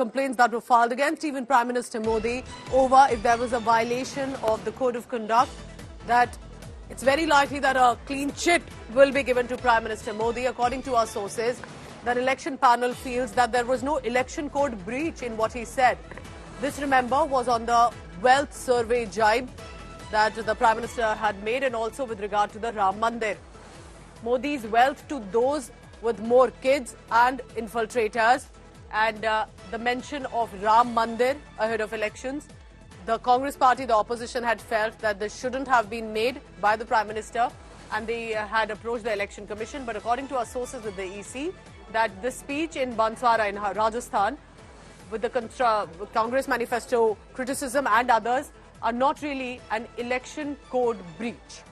complaints that were filed against even Prime Minister Modi over if there was a violation of the code of conduct, that it's very likely that a clean chit will be given to Prime Minister Modi. According to our sources, that election panel feels that there was no election code breach in what he said. This, remember, was on the wealth survey jibe that the Prime Minister had made, and also with regard to the Ram Mandir. Modi's wealth to those with more kids and infiltrators, and the mention of Ram Mandir ahead of elections. The Congress party, the opposition, had felt that this shouldn't have been made by the Prime Minister, and they had approached the Election Commission. But according to our sources with the EC, that the speech in Banswara in Rajasthan with the Congress manifesto criticism and others are not really an election code breach.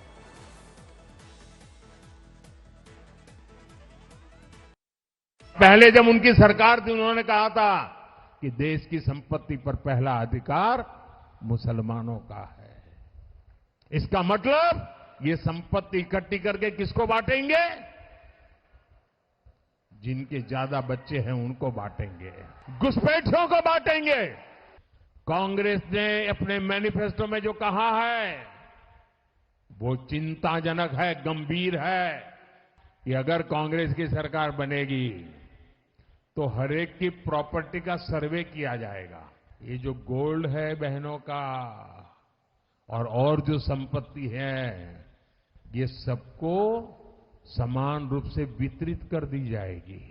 पहले जब उनकी सरकार थी, उन्होंने कहा था कि देश की संपत्ति पर पहला अधिकार मुसलमानों का है। इसका मतलब ये संपत्ति इकट्ठी करके किसको बांटेंगे? जिनके ज्यादा बच्चे हैं उनको बांटेंगे, घुसपैठियों को बांटेंगे। कांग्रेस ने अपने मैनिफेस्टो में जो कहा है वो चिंताजनक है, गंभीर है कि अगर कांग्रेस की सरकार बनेगी तो हर एक की प्रॉपर्टी का सर्वे किया जाएगा। ये जो गोल्ड है बहनों का और जो संपत्ति है, ये सबको समान रूप से वितरित कर दी जाएगी।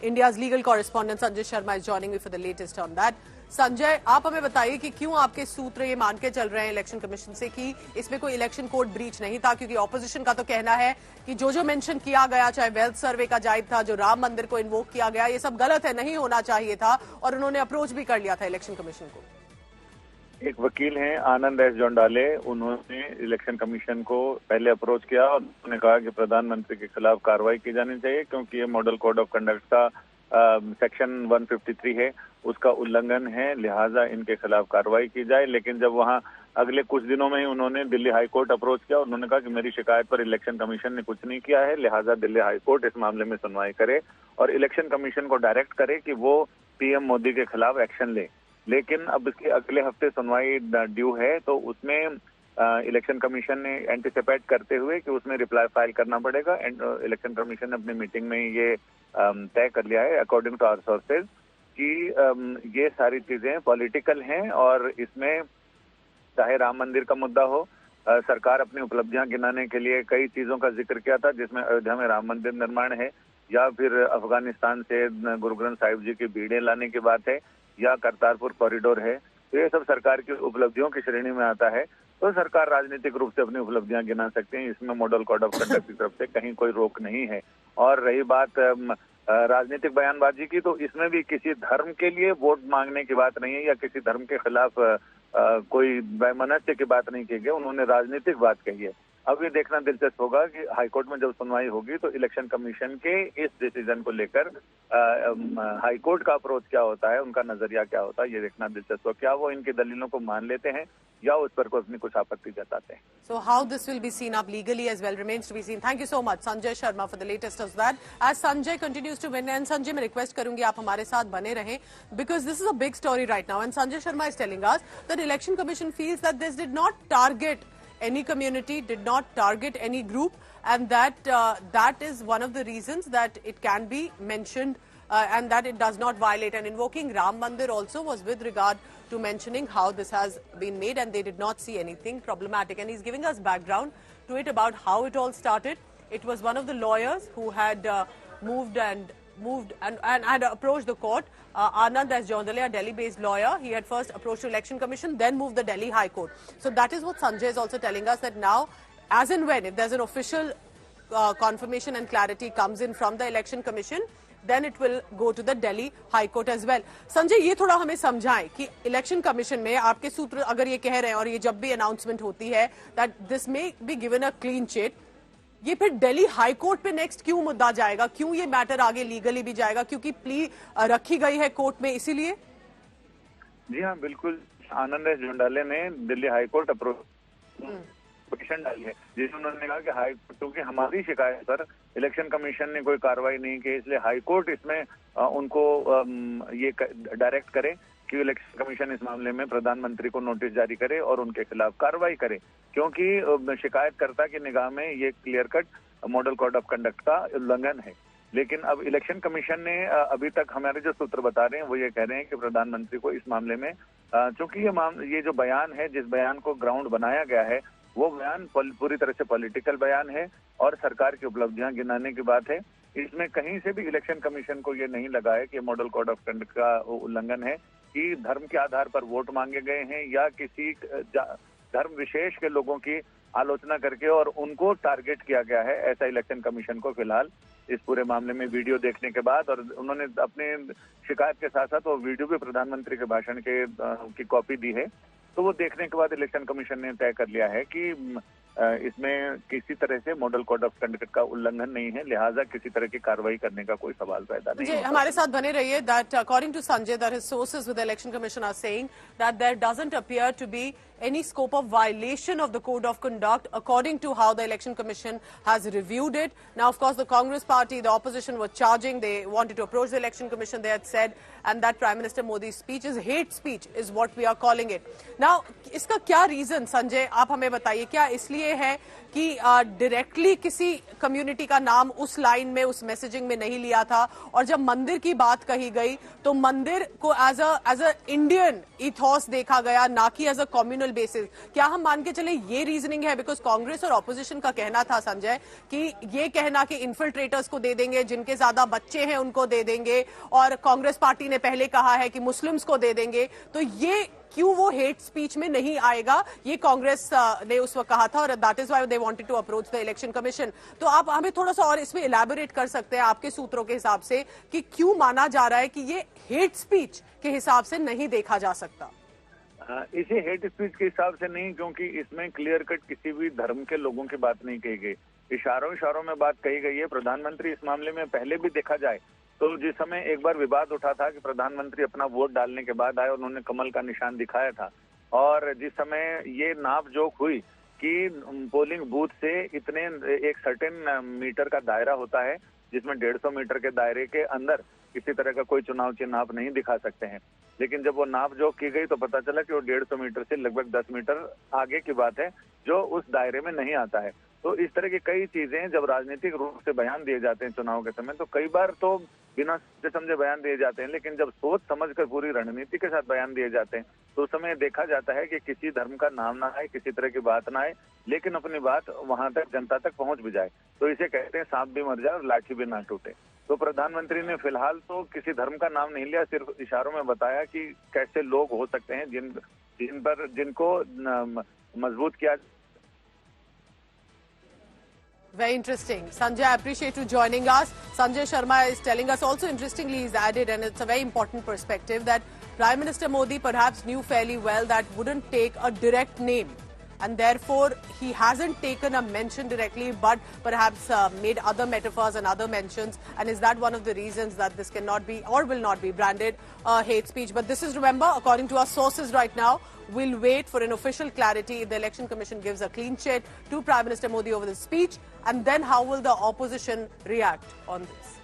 India's legal correspondent Sanjay Sharma is joining me for the latest on that. Sanjay, आप हमें बताइए कि क्यों आपके सूत्र ये मान के चल रहे हैं इलेक्शन कमीशन से कि इसमें कोई इलेक्शन कोड ब्रीच नहीं था, क्योंकि ऑपोजिशन का तो कहना है कि जो मेंशन किया गया, चाहे वेल्थ सर्वे का जायब था, जो राम मंदिर को इन्वोक किया गया, ये सब गलत है, नहीं होना चाहिए था, और उन्होंने अप्रोच भी कर लिया था इलेक्शन कमीशन को। एक वकील हैं आनंद एस जोंडाले, उन्होंने इलेक्शन कमीशन को पहले अप्रोच किया और उन्होंने कहा कि प्रधानमंत्री के खिलाफ कार्रवाई की जानी चाहिए, क्योंकि ये मॉडल कोड ऑफ कंडक्ट का सेक्शन 153 है, उसका उल्लंघन है, लिहाजा इनके खिलाफ कार्रवाई की जाए। लेकिन जब वहां अगले कुछ दिनों में ही उन्होंने दिल्ली हाई कोर्ट अप्रोच किया और उन्होंने कहा कि मेरी शिकायत पर इलेक्शन कमीशन ने कुछ नहीं किया है, लिहाजा दिल्ली हाई कोर्ट इस मामले में सुनवाई करे और इलेक्शन कमीशन को डायरेक्ट करे कि वो पीएम मोदी के खिलाफ एक्शन ले। लेकिन अब इसके अगले हफ्ते सुनवाई ड्यू है, तो उसमें इलेक्शन कमीशन ने एंटिसिपेट करते हुए कि उसमें रिप्लाई फाइल करना पड़ेगा। इलेक्शन कमीशन ने अपनी मीटिंग में ये तय कर लिया है, अकॉर्डिंग टू आवर सोर्सेज, कि ये सारी चीजें पॉलिटिकल हैं और इसमें चाहे राम मंदिर का मुद्दा हो, सरकार अपनी उपलब्धियां गिनाने के लिए कई चीजों का जिक्र किया था, जिसमें अयोध्या में राम मंदिर निर्माण है, या फिर अफगानिस्तान से गुरु ग्रंथ साहिब जी की भीड़ें लाने की बात है, या करतारपुर कॉरिडोर है। तो ये सब सरकार की उपलब्धियों की श्रेणी में आता है। तो सरकार राजनीतिक रूप से अपनी उपलब्धियां गिना सकते हैं, इसमें मॉडल कोड ऑफ कंडक्ट की तरफ से कहीं कोई रोक नहीं है। और रही बात राजनीतिक बयानबाजी की, तो इसमें भी किसी धर्म के लिए वोट मांगने की बात नहीं है या किसी धर्म के खिलाफ कोई वैमनस्य की बात नहीं की गई, उन्होंने राजनीतिक बात कही है। अब ये देखना दिलचस्प होगा कि हाईकोर्ट में जब सुनवाई होगी तो इलेक्शन कमीशन के इस डिसीजन को लेकर हाईकोर्ट का अप्रोच क्या होता है, उनका नजरिया क्या होता है, ये देखना दिलचस्प हो। क्या वो इनकी दलीलों को मान लेते हैं या उस पर अपनी कुछ आपत्ति जताते हैं। So how this will be seen up legally as well remains to be seen. Thank you so much, Sanjay Sharma, for the latest of that. As Sanjay continues to win, and Sanjay, मैं request करूंगी आप हमारे साथ बने रहें, because this is a big story right now, and Sanjay Sharma is telling us that Election Commission feels that this did not target any community, did not target any group, and that that is one of the reasons that it can be mentioned and that it does not violate. And invoking Ram Mandir also was with regard to mentioning how this has been made, and they did not see anything problematic. And he's giving us background to it about how it all started. It was one of the lawyers who had moved and had approached the court. Anand S. Jondale, a Delhi-based lawyer, he had first approached the Election Commission, then moved the Delhi High Court. So that is what Sanjay is also telling us, that now, as and when, if there's an official confirmation and clarity comes in from the Election Commission, then it will go to the Delhi High Court as well. Sanjay, ये थोड़ा हमें समझाएं कि election commission में आपके सूत्र अगर ये कह रहे हैं और ये जब भी अनाउंसमेंट होती है that this may be given a clean chit, ये फिर दिल्ली हाई कोर्ट पे नेक्स्ट क्यों मुद्दा जाएगा, क्यों ये मैटर आगे लीगली भी जाएगा, क्योंकि प्ली रखी गई है कोर्ट में इसीलिए? जी हाँ, बिल्कुल। आनंद एस जोंडाले ने Delhi high court approach petition डाली है, जिसमें उन्होंने कहा कि हाई कोर्ट, क्योंकि हमारी शिकायत पर इलेक्शन कमीशन ने कोई कार्रवाई नहीं की, इसलिए हाईकोर्ट इसमें उनको ये डायरेक्ट करे कि इलेक्शन कमीशन इस मामले में प्रधानमंत्री को नोटिस जारी करे और उनके खिलाफ कार्रवाई करे, क्योंकि शिकायतकर्ता की निगाह में ये clear cut model code of conduct का उल्लंघन है। लेकिन अब इलेक्शन कमीशन ने अभी तक हमारे जो सूत्र बता रहे हैं वो ये कह रहे हैं कि प्रधानमंत्री को इस मामले में चूंकि ये जो बयान है, जिस बयान को ग्राउंड बनाया गया है, वो बयान पूरी तरह से पॉलिटिकल बयान है और सरकार की उपलब्धियां गिनाने की बात है। इसमें कहीं से भी इलेक्शन कमीशन को ये नहीं लगा है कि मॉडल कोड ऑफ कंडक्ट का उल्लंघन है, कि धर्म के आधार पर वोट मांगे गए हैं या किसी धर्म विशेष के लोगों की आलोचना करके और उनको टारगेट किया गया है। ऐसा इलेक्शन कमीशन को फिलहाल इस पूरे मामले में वीडियो देखने के बाद, और उन्होंने अपने शिकायत के साथ साथ वो वीडियो भी प्रधानमंत्री के भाषण की कॉपी दी है, तो वो देखने के बाद इलेक्शन कमीशन ने तय कर लिया है कि इसमें किसी तरह से मॉडल कोड ऑफ कंडक्ट का उल्लंघन नहीं है, लिहाजा किसी तरह की कार्रवाई करने का कोई सवाल पैदा नहीं होता। हमारे साथ बने रहिए। That according to Sanjay, that his sources with the election commission are saying that there doesn't appear to be any scope of violation of the code of conduct according to how the election commission has reviewed it. Now, of course, the Congress party, the opposition were charging, they wanted to approach the election commission, they had said, and that Prime Minister Modi's speech is hate speech is what we are calling it. Now, iska kya reason, Sanjay, aap hame bataiye, kya isliye hai कि directly किसी community का नाम उस line में, उस messaging में नहीं लिया था, और जब मंदिर की बात कही गई तो मंदिर को एज अ इंडियन इथॉस देखा गया, ना कि एज अ कम्युनल बेसिस? क्या हम मान के चले ये रीजनिंग है? बिकॉज कांग्रेस और ऑपोजिशन का कहना था, संजय, कि ये कहना कि इन्फिल्ट्रेटर्स को दे देंगे, जिनके ज्यादा बच्चे हैं उनको दे देंगे, और कांग्रेस पार्टी ने पहले कहा है कि मुस्लिम्स को दे देंगे, तो ये क्यों वो हेट स्पीच में नहीं आएगा? ये कांग्रेस ने उस वक्त कहा था, और that is why they wanted to approach the election commission. तो आप हमें थोड़ा सा और इसमें इलैबोरेट कर सकते हैं आपके सूत्रों के हिसाब से कि क्यों माना जा रहा है कि ये हेट स्पीच के हिसाब से नहीं देखा जा सकता? इसे हेट स्पीच के हिसाब से नहीं, क्योंकि इसमें क्लियर कट किसी भी धर्म के लोगों की बात नहीं कही गई, इशारों में बात कही गई है। प्रधानमंत्री इस मामले में पहले भी देखा जाए तो जिस समय एक बार विवाद उठा था कि प्रधानमंत्री अपना वोट डालने के बाद आए, उन्होंने कमल का निशान दिखाया था, और जिस समय ये नापजोख हुई कि पोलिंग बूथ से इतने एक सर्टेन मीटर का दायरा होता है, जिसमें 150 मीटर के दायरे के अंदर किसी तरह का कोई चुनाव चिन्ह आप नहीं दिखा सकते हैं, लेकिन जब वो नापजोख की गई तो पता चला कि वो 150 मीटर से लगभग 10 मीटर आगे की बात है, जो उस दायरे में नहीं आता है। तो इस तरह की कई चीजें जब राजनीतिक रूप से बयान दिए जाते हैं चुनाव के समय, तो कई बार तो बिना सोचे समझे बयान दिए जाते हैं, लेकिन जब सोच समझकर पूरी रणनीति के साथ बयान दिए जाते हैं तो उस समय देखा जाता है कि किसी धर्म का नाम ना आए, किसी तरह की बात ना आए, लेकिन अपनी बात वहां तक, जनता तक पहुंच भी जाए। तो इसे कहते हैं सांप भी मर जाए और लाठी भी ना टूटे। तो प्रधानमंत्री ने फिलहाल तो किसी धर्म का नाम नहीं लिया, सिर्फ इशारों में बताया कि कैसे लोग हो सकते हैं जिनको मजबूत किया। Very interesting. Sanjay, I appreciate you joining us. Sanjay Sharma is telling us also, interestingly, he's added, and it's a very important perspective, that Prime Minister Modi perhaps knew fairly well that wouldn't take a direct name. And therefore, he hasn't taken a mention directly, but perhaps made other metaphors and other mentions. And is that one of the reasons that this cannot be or will not be branded hate speech? But this is, remember, according to our sources right now, we'll wait for an official clarity if the Election Commission gives a clean sheet to Prime Minister Modi over the speech. And then how will the opposition react on this?